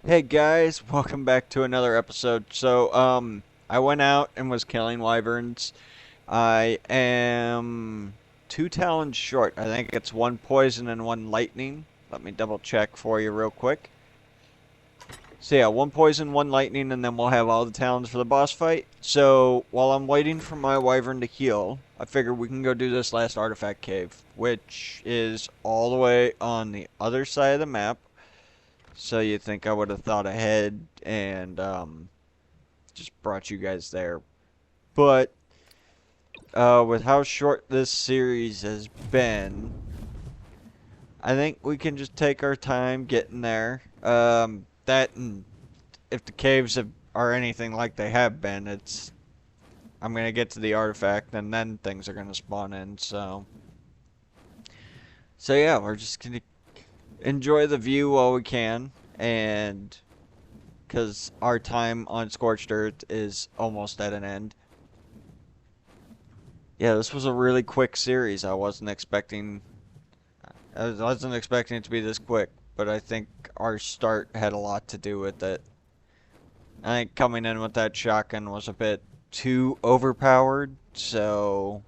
Hey guys, welcome back to another episode. I went out and was killing wyverns. I am two talons short. I think it's one poison and one lightning. Let me double check for you real quick. So yeah, one poison, one lightning, and then we'll have all the talons for the boss fight. So while I'm waiting for my wyvern to heal, I figure we can go do this last artifact cave, which is all the way on the other side of the map. So you'd think I would have thought ahead and just brought you guys there. But with how short this series has been, I think we can just take our time getting there. That and if the caves are anything like they have been, I'm gonna get to the artifact and then things are gonna spawn in. So yeah, we're just gonna enjoy the view while we can, and because our time on Scorched Earth is almost at an end. Yeah, this was a really quick series. I wasn't expecting it to be this quick, but I think our start had a lot to do with it. I think coming in with that shotgun was a bit too overpowered, so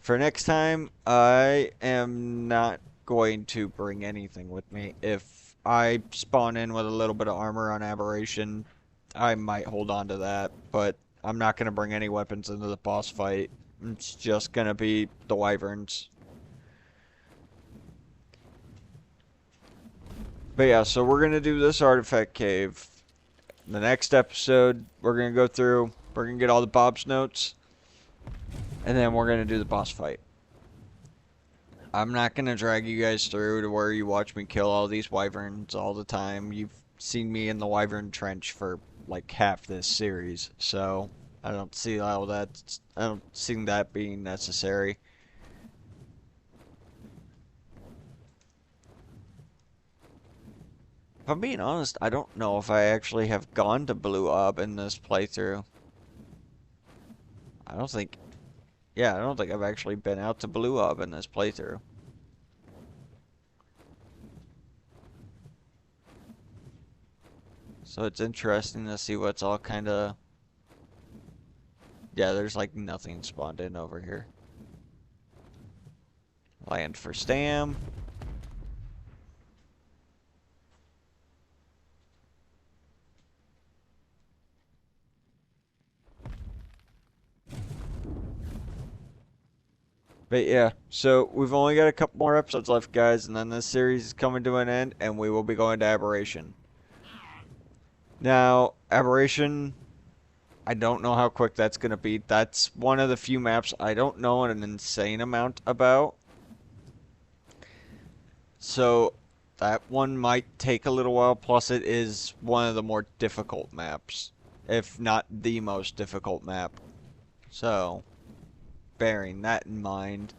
for next time, I am not going to bring anything with me. If I spawn in with a little bit of armor on Aberration, I might hold on to that, but I'm not going to bring any weapons into the boss fight. It's just going to be the wyverns. But yeah, so we're going to do this artifact cave. The next episode, we're going to go through, we're going to get all the Bob's notes, and then we're going to do the boss fight. I'm not going to drag you guys through to where you watch me kill all these wyverns all the time. You've seen me in the wyvern trench for like half this series, so I don't see that being necessary. If I'm being honest, I don't know if I actually have gone to Blue Ob in this playthrough. I don't think, yeah, I don't think I've actually been out to Blue Ob in this playthrough. So it's interesting to see what's all kind of, yeah, there's like nothing spawned in over here. Land for Stam. But yeah, so we've only got a couple more episodes left, guys, and then this series is coming to an end, and we will be going to Aberration. Now, Aberration, I don't know how quick that's going to be. That's one of the few maps I don't know an insane amount about. So that one might take a little while, plus it is one of the more difficult maps, if not the most difficult map. So, bearing that in mind,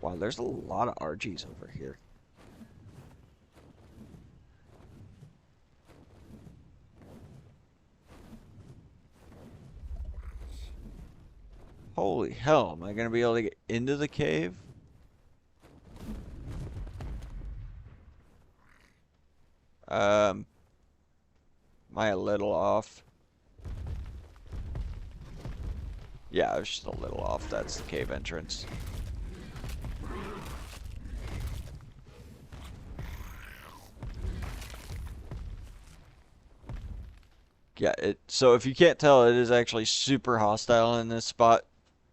wow, there's a lot of RGs over here. Holy hell, am I going to be able to get into the cave? Am I a little off? Yeah, I was just a little off. That's the cave entrance. Yeah, so if you can't tell, it is actually super hostile in this spot,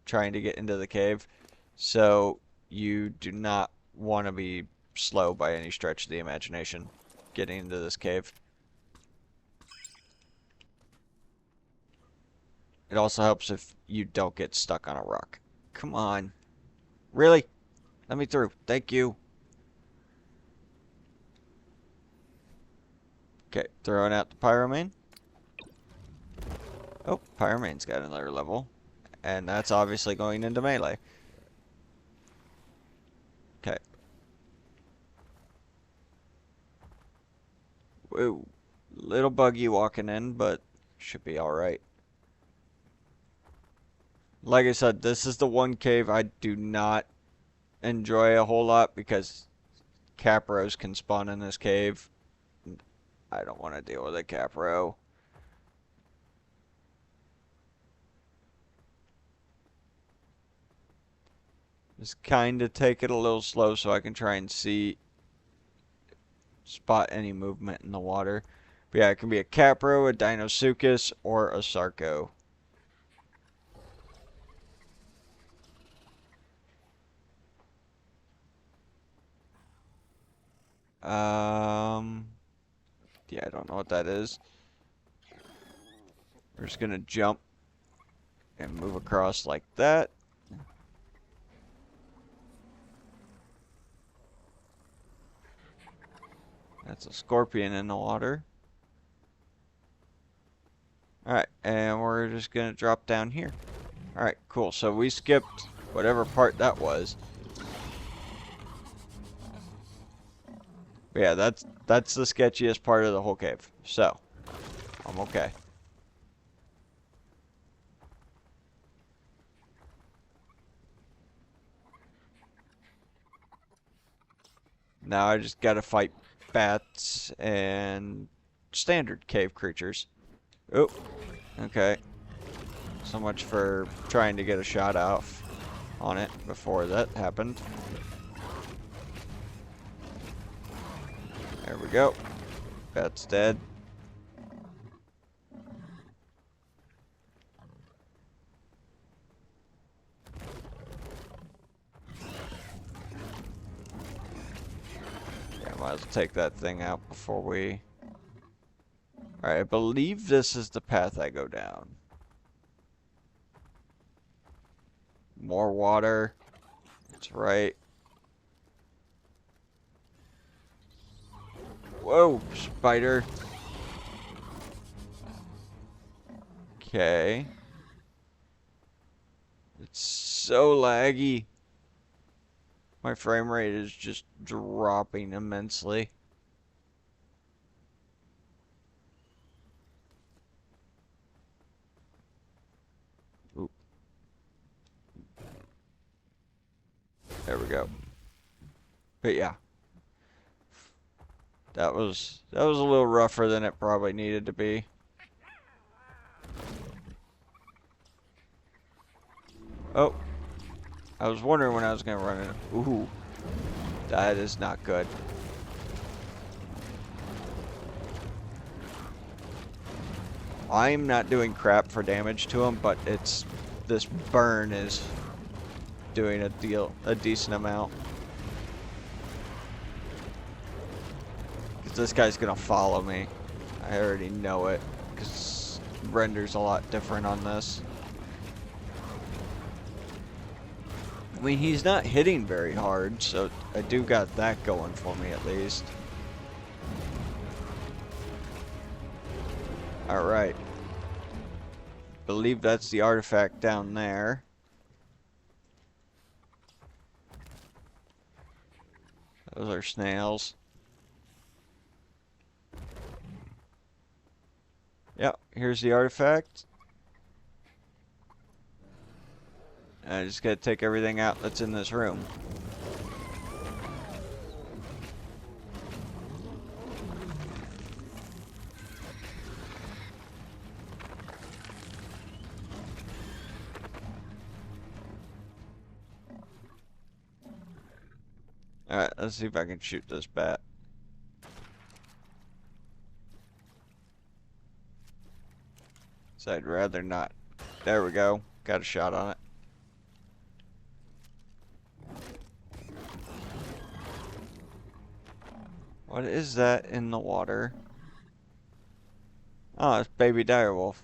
trying to get into the cave. So you do not want to be slow by any stretch of the imagination getting into this cave. It also helps if you don't get stuck on a rock. Come on. Really? Let me through. Thank you. Okay, throwing out the Pyromane. Oh, Pyromane's got another level. And that's obviously going into melee. Okay. Whoa. Little buggy walking in, but should be alright. Like I said, this is the one cave I do not enjoy a whole lot because Capros can spawn in this cave I don't want to deal with a Capro. Just kind of take it a little slow so I can try and spot any movement in the water. But yeah, it can be a Capro, a Deinosuchus, or a Sarco. Um, yeah, I don't know what that is. We're just gonna jump and move across like that. That's a scorpion in the water. Alright, and we're just gonna drop down here. Alright, cool. So we skipped whatever part that was. But yeah, that's the sketchiest part of the whole cave. So, I'm okay. Now I just gotta fight bats and standard cave creatures. Oh, okay. So much for trying to get a shot off on it before that happened. There we go. Bat's dead. Yeah, might as well take that thing out before we... Alright, I believe this is the path I go down. More water. That's right. Whoa, spider. Okay. It's so laggy. My frame rate is just dropping immensely. Oop. There we go. But yeah. That was a little rougher than it probably needed to be. Oh. I was wondering when I was going to run it. Ooh. That is not good. I'm not doing crap for damage to him, but this burn is doing a decent amount. Because this guy's going to follow me. I already know it. Because render's a lot different on this. I mean, he's not hitting very hard, so I do got that going for me at least. Alright. Believe that's the artifact down there. Those are snails. Yep, here's the artifact. I just gotta take everything out that's in this room. Alright, let's see if I can shoot this bat. So I'd rather not. There we go. Got a shot on it. What is that in the water? Oh, it's baby direwolf.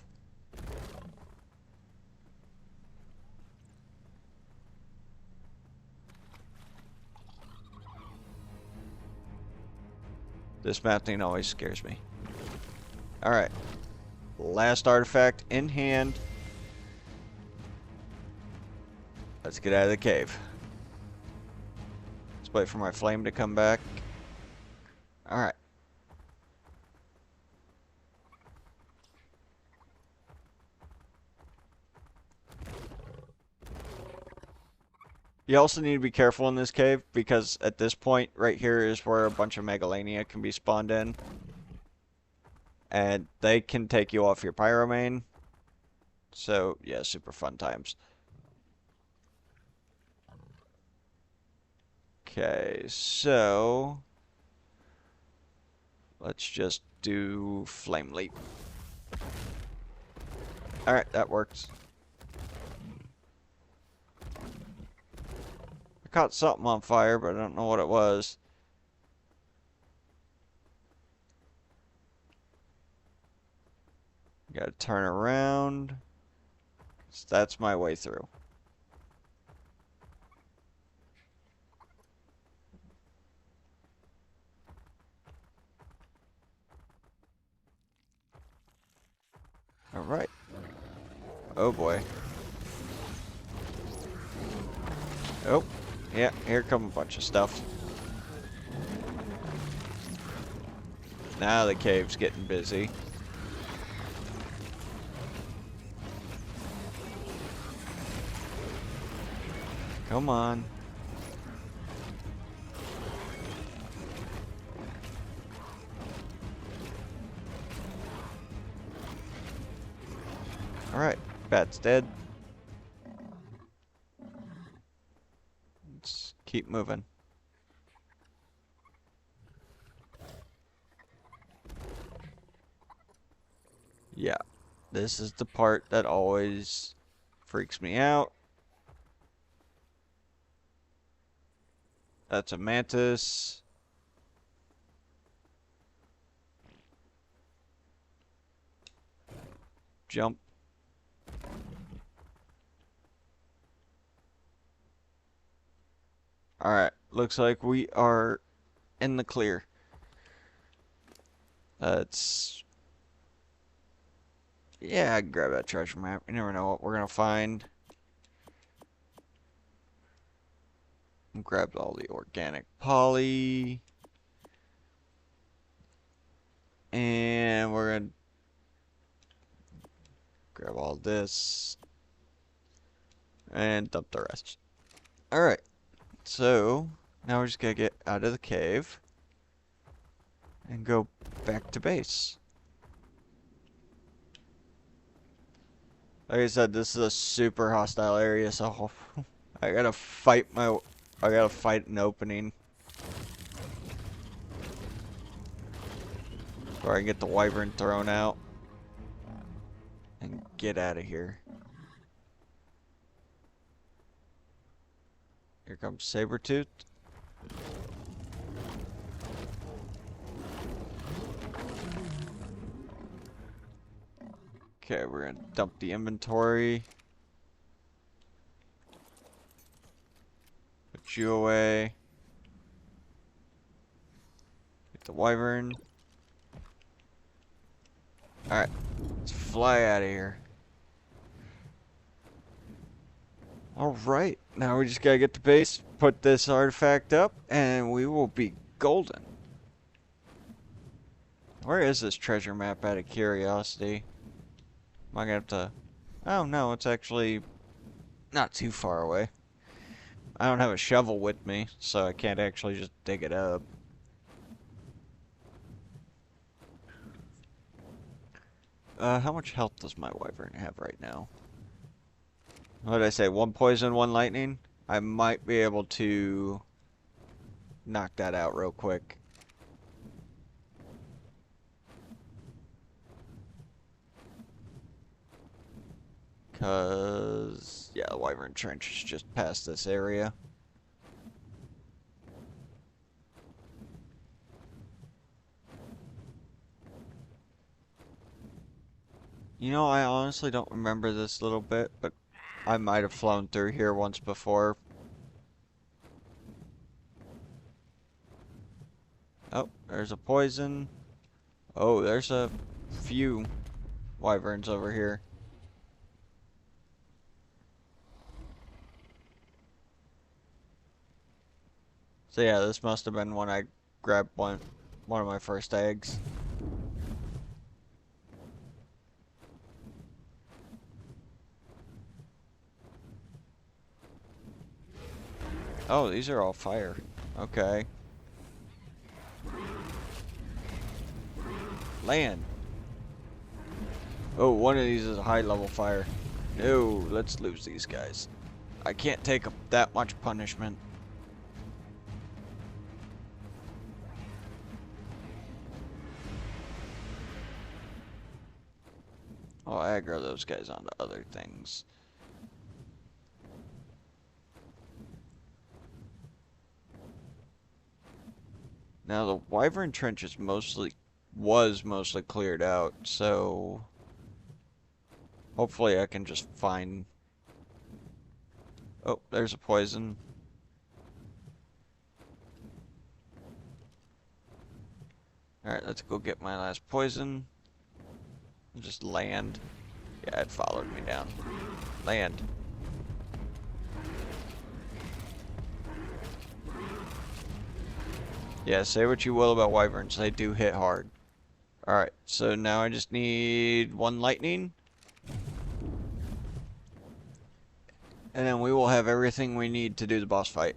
This map thing always scares me. Alright. Last artifact in hand. Let's get out of the cave. Let's wait for my flame to come back. Alright. You also need to be careful in this cave because at this point right here is where a bunch of Megalania can be spawned in. and they can take you off your pyromane. So, yeah, super fun times. Okay, so let's just do Flame Leap. Alright, that works. I caught something on fire, but I don't know what it was. Gotta turn around. So that's my way through. Alright. Oh boy. Oh, yeah, here come a bunch of stuff. Now the cave's getting busy. Come on. Alright, bat's dead. Let's keep moving. Yeah, this is the part that always freaks me out. That's a mantis. Jump. Alright, looks like we are in the clear. Yeah, I can grab that treasure map. You never know what we're gonna find. Grabbed all the organic poly. And we're gonna grab all this. And dump the rest. Alright, so now we're just gonna get out of the cave. And go back to base. Like I said, this is a super hostile area, so I gotta fight an opening. Or I can get the wyvern thrown out. And get out of here. Here comes Sabretooth. Okay, we're gonna dump the inventory. Put you away. Get the wyvern. Alright, let's fly out of here. Alright, now we just gotta get to base, put this artifact up, and we will be golden. Where is this treasure map out of curiosity? Am I gonna have to... Oh no, it's actually not too far away. I don't have a shovel with me, so I can't actually just dig it up. How much health does my wyvern have right now? What did I say? 1 poison, 1 lightning? I might be able to knock that out real quick. Cause, yeah, the wyvern trench is just past this area. You know, I honestly don't remember this little bit, but I might have flown through here once before. Oh, there's a poison. Oh, there's a few wyverns over here. So yeah, this must have been when I grabbed one of my first eggs. Oh, these are all fire. Okay. Land. Oh, one of these is a high level fire. No, let's lose these guys. I can't take that much punishment. I'll aggro those guys onto other things. Now the Wyvern Trench is was mostly cleared out, so hopefully I can just find... Oh, there's a poison. Alright, let's go get my last poison. Just land. Yeah, it followed me down. Land. Yeah, say what you will about wyverns, they do hit hard. Alright, so now I just need one lightning. And then we will have everything we need to do the boss fight.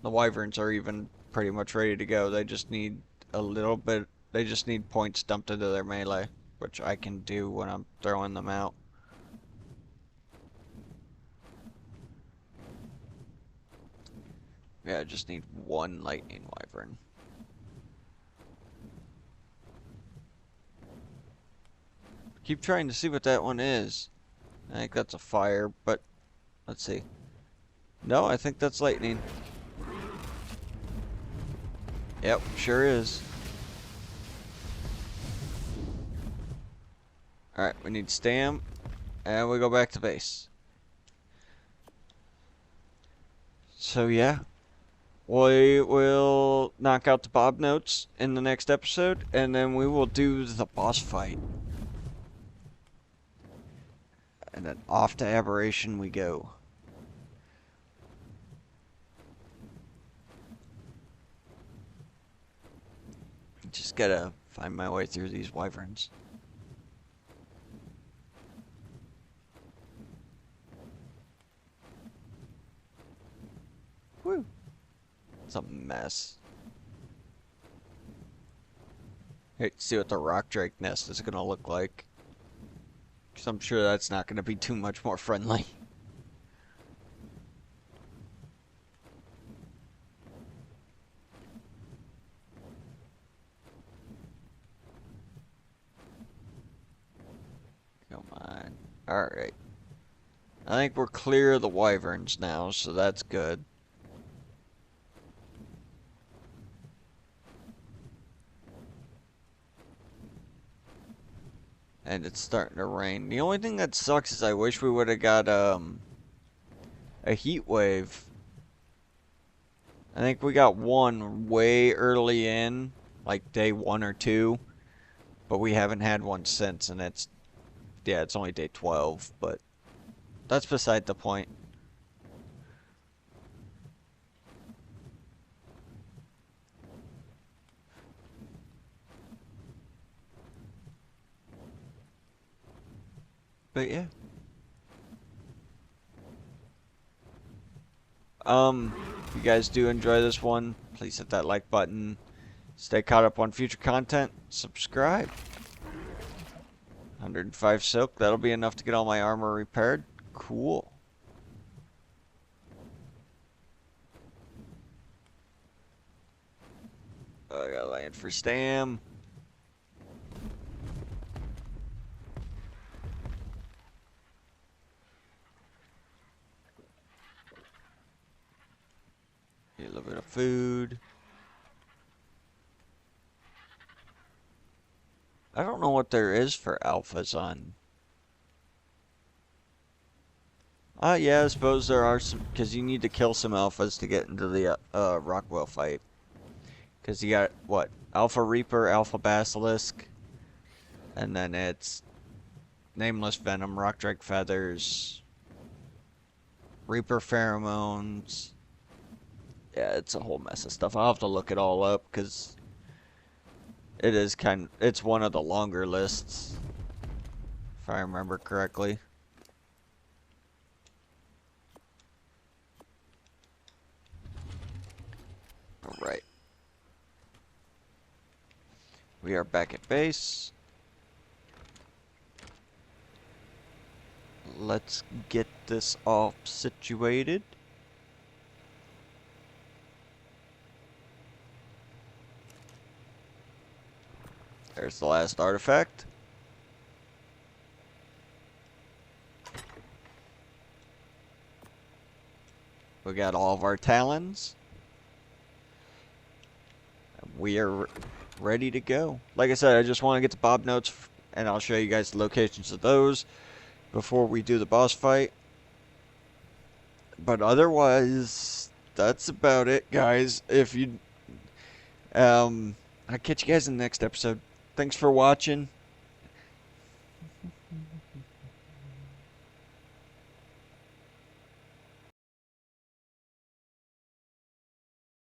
The wyverns are even pretty much ready to go. They just need a little bit, they just need points dumped into their melee, which I can do when I'm throwing them out. Yeah, I just need one lightning wyvern. Keep trying to see what that one is. I think that's a fire, but let's see. No, I think that's lightning. Yep, sure is. Alright, we need stam, and we go back to base. So yeah, we will knock out the Bob notes in the next episode, and then we will do the boss fight. And then off to Aberration we go. Just gotta find my way through these wyverns. Woo! It's a mess. Hey, see what the rock drake nest is gonna look like. Because I'm sure that's not gonna be too much more friendly. Come on. Alright. I think we're clear of the wyverns now, so that's good. And it's starting to rain. The only thing that sucks is I wish we would have got a heat wave. I think we got one way early in, like day 1 or 2, but we haven't had one since, and it's only day 12, but that's beside the point. But yeah. If you guys do enjoy this one, please hit that like button. Stay caught up on future content. Subscribe. 105 silk. That'll be enough to get all my armor repaired. Cool. I gotta land for stam. Get a little bit of food. I don't know what there is for alphas on. Yeah, I suppose there are some, because you need to kill some alphas to get into the Rockwell fight. Because you got, what, Alpha Reaper, Alpha Basilisk, and then it's Nameless Venom, Rock Drake Feathers, Reaper Pheromones. Yeah, it's a whole mess of stuff. I'll have to look it all up, because it's one of the longer lists, if I remember correctly. Alright. We are back at base. let's get this all situated. There's the last artifact. We got all of our talons. We are ready to go. Like I said, I just want to get the Bob notes, and I'll show you guys the locations of those before we do the boss fight. But otherwise, that's about it, guys. I'll catch you guys in the next episode. Thanks for watching.